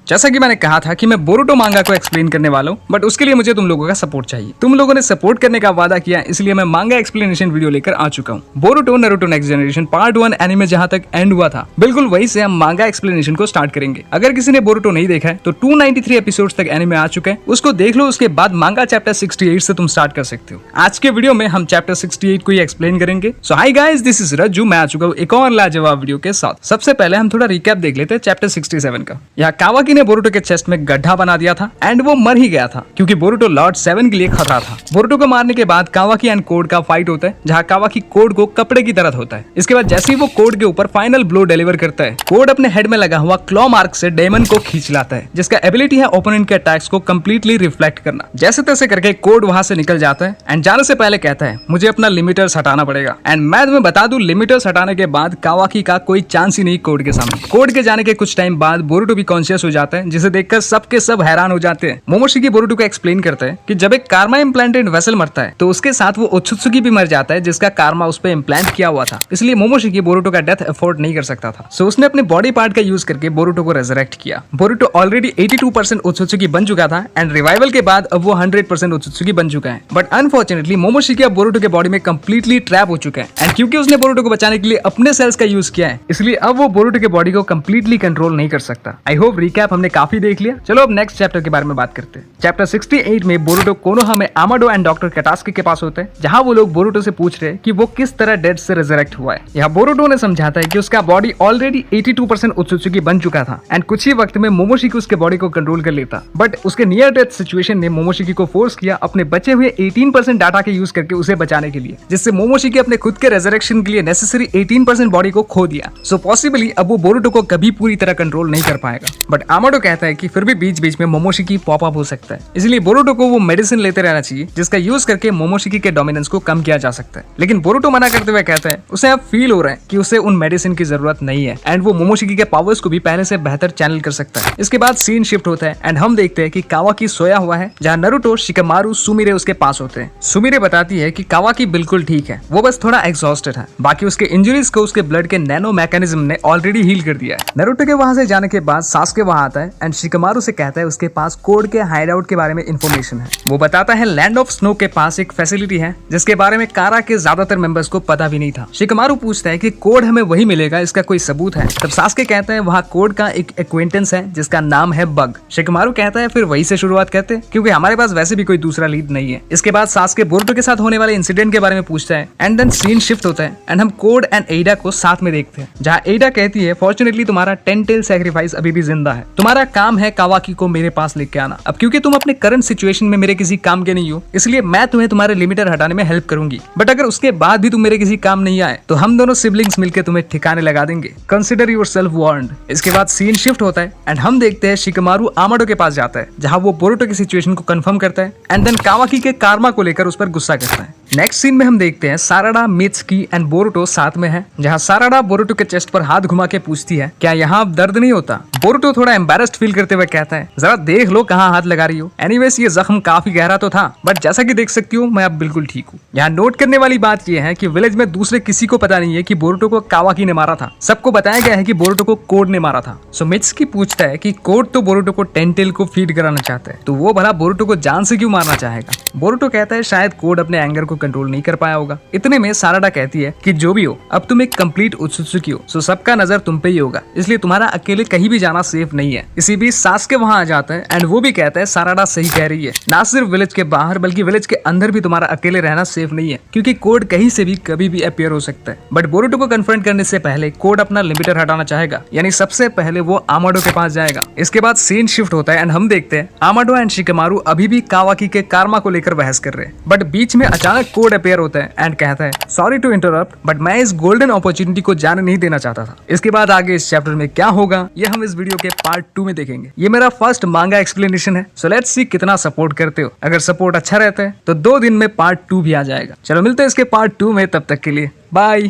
जैसा कि मैंने कहा था कि मैं बोरुटो मांगा को एक्सप्लेन करने वाला हूँ, बट उसके लिए मुझे तुम लोगों का सपोर्ट चाहिए। तुम लोगों ने सपोर्ट करने का वादा किया, इसलिए मैं मांगा एक्सप्लेनेशन वीडियो लेकर आ चुका हूँ। Boruto Naruto next generation part 1 anime जहां तक एंड हुआ था, बिल्कुल वही से हम मांगा एक्सप्लेनेशन को स्टार्ट करेंगे। अगर किसी ने बोरुटो नहीं देखा है तो 293 एपिसोड्स तक एनीमे आ चुके हैं, उसको देख लो। उसके बाद मांगा चैप्टर 68 से तुम स्टार्ट कर सकते हो। आज के वीडियो में हम चैप्टर 68 को ही एक्सप्लेन करेंगे। सो हाय गाइस, दिस इज रज्जू। मैं आ चुका हूँ एक और लाजवाब वीडियो के साथ। सबसे पहले हम थोड़ा रिकैप देख लेते हैं चैप्टर 67 का। यहाँ कावाकी ने बोरुटो के चेस्ट में गड्ढा बना दिया था एंड वो मर ही गया था क्योंकि बोरुटो लॉर्ड 7 के लिए खतरा था। बोरुटो को मारने के बाद कावाकी एंड कोड का फाइट होता है, जहाँ कावाकी कोड को कपड़े की तरह होता है। इसके बाद जैसे ही वो कोड के ऊपर फाइनल ब्लो डिलीवर करता है, कोड अपने हेड में लगा हुआ क्लॉ मार्क से डेमन को खींच लाता है, जिसका एबिलिटी है ओपोनेंट के अटैक्स को कंप्लीटली रिफ्लेक्ट करना। जैसे तैसे करके कोड वहां से निकल जाता है एंड जाने से पहले कहता है मुझे अपना लिमिटर्स हटाना पड़ेगा। एंड मैं तुम्हें बता दूं, लिमिटर्स हटाने के बाद कावाकी का कोई चांस ही नहीं कोड के सामने। कोड के जाने के कुछ टाइम बाद बोरुटो भी कॉन्शियस हो जाता है, जिसे देखकर सबके सब हैरान हो जाते हैं। मोमोशिकी बोरुटो को एक्सप्लेन करता है कि जब एक कारमा इम्प्लांटेड वेसल मरता है तो उसके साथ वो ओत्सुत्सुकी भी मर जाता है, जिसका कारमा उस पे इम्प्लांट किया हुआ था। इसलिए मोमोशिकी बोरुटो का डेथ अफोर्ड नहीं कर सकता था। सो उसने अपने बॉडी पार्ट का यूज करके बोरुटो को रेजरेक्ट किया। बोरुटो ऑलरेडी 82% ओत्सुत्सुकी बन चुका था एंड रिवाइवल के बाद अब वो 100% ओत्सुत्सुकी बन चुका है। बट अनफॉर्चुनेटली मोमोशिकी अब बोरुटो के बॉडी में कंप्लीटली ट्रैप हो चुका है एंड क्योंकि उसने बोरुटो को बचाने के लिए अपने सेल्स का यूज किया है, इसलिए अब वो बोरुटो के बॉडी को कंप्लीटली कंट्रोल नहीं कर सकता। आई होप रिकैप हमने काफी देख लिया। चलो अब नेक्स्ट चैप्टर के बारे में बात करते हैं। चैप्टर 68 में बोरुटो कोनोहा में आमाडो एंड डॉक्टर कैटास्की के पास होते हैं, जहां वो लोग बोरुटो से पूछ रहे हैं कि वो किस तरह डेड से रिजरेक्ट हुआ है। यहाँ बोरुटो ने समझाता है कि उसका बॉडी ऑलरेडी 82% ओत्सुत्सुकी बन चुका था एंड कुछ ही वक्त में मोमोशिकी उसके बॉडी को कंट्रोल कर लेता। बट उसके नियर डेथ सिचुएशन ने मोमोशिकी को फोर्स किया अपने बचे हुए 18% डाटा के यूज करके उसे बचाने के लिए, जिससे मोमोशिकी अपने खुद के रेजरेक्शन के लिए नेसेसरी 18% बॉडी को खो दिया। सो पॉसिबली अब वो बोरुटो को कभी पूरी तरह कंट्रोल नहीं कर पाएगा। बट आमाडो कहता है कि फिर भी बीच बीच में मोमोशिकी पॉप अप हो सकता है, इसलिए बोरुटो को वो मेडिसिन लेते रहना चाहिए जिसका यूज करके मोमोशिकी के डोमिनेंस को कम किया जा सकता है। लेकिन बोरुटो मना करते हुए कहता है उसे अब फील हो रहा है कि उसे उन मेडिसिन की जरूरत नहीं है एंड वो मोमोशिकी के पावर्स को भी पहले से बेहतर चैनल कर सकता है। इसके बाद सीन शिफ्ट होता है एंड हम देखते हैं कि कावाकी सोया हुआ है, जहाँ नारुतो, शिकामारु, सुमिरे उसके पास होते हैं। सुमिरे बताती है कि कावाकी बिल्कुल ठीक है, वो बस थोड़ा एग्जॉस्टेड है। बाकी उसके इंजरीज को उसके ब्लड के नैनो मैकेनिज्म ने ऑलरेडी हील कर दिया है। नारुतो के वहां से जाने के बाद सासुके वहां आता है एंड शिकामारु से कहता है उसके पास कोड के हाइडआउट के बारे में इंफॉर्मेशन है। वो बताता है लैंड ऑफ स्नो के पास एक फैसिलिटी है जिसके बारे में कारा के ज्यादातर मेंबर्स को पता भी नहीं था। शिकामारु पूछता है कि कोड हमें वही मिलेगा, इसका कोई सबूत है? तब सासुके कहता है वहाँ कोड का एक एक्वेंटेंस है जिसका नाम है बग। शिकामारु कहता है फिर वही से शुरुआत करते हैं क्योंकि हमारे पास वैसे भी कोई दूसरा लीड नहीं है। इसके बाद सासुके बोरुटो के साथ होने वाले इंसिडेंट के बारे में पूछता है एंड देन सीन शिफ्ट होता है एंड हम कोड एंड एडा को साथ में देखते हैं, जहाँ एडा कहती है फॉर्चुनेटली तुम्हारा 10 टेल सैक्रिफाइस अभी भी जिंदा है, तुम्हारा काम है कावाकी को मेरे पास लेके आना। अब क्योंकि तुम अपने करंट सिचुएशन में मेरे किसी काम के नहीं हो, इसलिए मैं तुम्हें तुम्हारे लिमिटर हटाने में हेल्प करूंगी। बट अगर उसके बाद भी तुम मेरे किसी काम नहीं आए तो हम दोनों सिबलिंग्स मिलकर तुम्हें ठिकाने लगा देंगे। Consider yourself warned. इसके बाद सीन शिफ्ट होता है एंड हम देखते हैं शिकामारु आमाडो के पास जाता है, जहां वो बोरुटो की सिचुएशन को कंफर्म करता है एंड देन कावाकी के कारमा को लेकर उस पर गुस्सा करता है। नेक्स्ट सीन में हम देखते हैं साराडा, मित्सुकी एंड बोरुटो साथ में है, जहां साराडा बोरुटो के चेस्ट पर हाथ घुमा के पूछती है क्या यहाँ अब दर्द नहीं होता? बोरुटो थोड़ा एम्बैरेस्ड फील करते हुए कहता है जरा देख लो कहाँ हाथ लगा रही हो। एनीवेज ये जख्म काफी गहरा तो था, बट जैसा कि देख सकती हूँ मैं अब बिल्कुल ठीक हूँ। यहाँ नोट करने वाली बात यह है कि विलेज में दूसरे किसी को पता नहीं है कि बोरुटो को कावाकी ने मारा था। सबको बताया गया है कि बोरुटो को कोड ने मारा था। सो मित्सुकी पूछता है कि कोड तो बोरुटो को 10 टेल को फीड कराना चाहता है, तो वो भला बोरुटो को जान से क्यों मारना चाहेगा? बोरुटो कहता है शायद कोड अपने एंगर को कंट्रोल नहीं कर पाया होगा। इतने में साराडा कहती है कि जो भी हो अब तुम एक कंप्लीट ओत्सुत्सुकी हो, सो सबका नजर तुम पे ही होगा, इसलिए तुम्हारा अकेले कहीं भी जाना सेफ नहीं है। इसी बीच सासुके वहां आ जाता है एंड वो भी कहता है साराडा सही कह रही है, ना सिर्फ विलेज के बाहर बल्कि विलेज के अंदर भी तुम्हारा अकेले रहना सेफ नहीं है, क्योंकि कोड कहीं से भी कभी भी अपीयर हो सकता है। बट बोरुटो को कन्फ्रंट करने से पहले कोड अपना लिमिटर हटाना चाहेगा, यानी सबसे पहले वो आमाडो के पास जाएगा। इसके बाद सीन शिफ्ट होता है एंड हम देखते हैं आमाडो एंड शिकामारु अभी भी कावाकी के कारमा को लेकर बहस कर रहे हैं। बट बीच में अचानक कोड अपीयर होता है एंड कहता है सॉरी टू इंटरप्ट, बट मैं इस गोल्डन अपॉर्चुनिटी को जाने नहीं देना चाहता था। इसके बाद आगे इस चैप्टर में क्या होगा ये हम इस वीडियो के पार्ट 2 में देखेंगे। ये मेरा फर्स्ट मांगा एक्सप्लेनेशन है, सो लेट्स सी कितना सपोर्ट करते हो। अगर सपोर्ट अच्छा रहता है तो 2 दिन में पार्ट 2 भी आ जाएगा। चलो मिलते हैं इसके पार्ट 2 में, तब तक के लिए बाय।